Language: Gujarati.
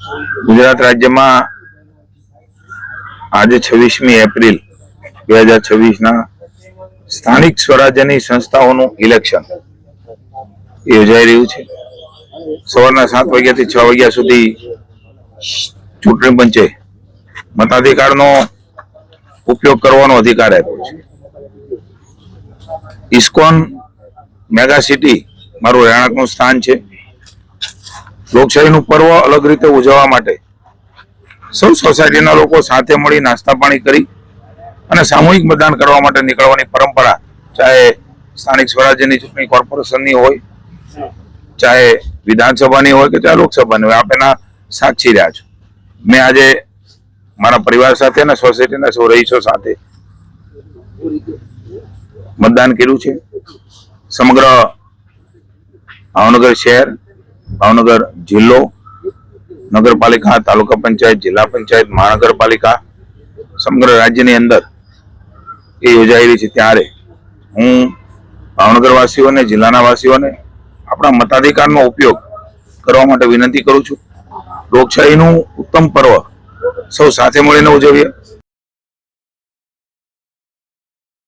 ગુજરાત રાજ્યમાં આજે 26મી એપ્રિલ 2026 સ્થાનિક સ્વરાજ્યની સંસ્થાઓનું ઇલેક્શન યોજાઈ રહ્યું છે। સવારના 7 વાગ્યાથી 6 વાગ્યા સુધી ચૂંટણી પંચે મતાધિકારનો ઉપયોગ કરવાનો અધિકાર આપ્યો છે। ઇસ્કોન મેગા સિટી મારું રહેણાંકનું સ્થાન છે। લોકશાહીનું પર્વ અલગ રીતે ઉજવવા માટે સૌ સોસાયટીના લોકો સાથે મળી નાસ્તા પાણી કરી અને સામૂહિક મતદાન કરવા માટે નીકળવાની પરંપરા, ચાહે સ્થાનિક સ્વરાજ્યની ચૂંટણી કોર્પોરેશનની હોય, ચાહે વિધાનસભાની હોય કે ચાહે લોકસભાની હોય, આપ એના સાક્ષી રહ્યા છો। મેં આજે મારા પરિવાર સાથે અને સોસાયટીના સૌ રહીશો સાથે મતદાન કર્યું છે। સમગ્ર ભાવનગર શહેર, ભાવનગર જિલ્લો, નગરપાલિકા, તાલુકા પંચાયત, જિલ્લા પંચાયત, મહાનગરપાલિકા, સમગ્ર રાજ્યની અંદર એ યોજાઈ રહી છે। ત્યારે હું ભાવનગર વાસીઓને, જિલ્લાના વાસીઓને આપણા મતાધિકારનો ઉપયોગ કરવા માટે વિનંતી કરું છું। લોકશાહીનું ઉત્તમ પર્વ સૌ સાથે મળીને ઉજવીએ।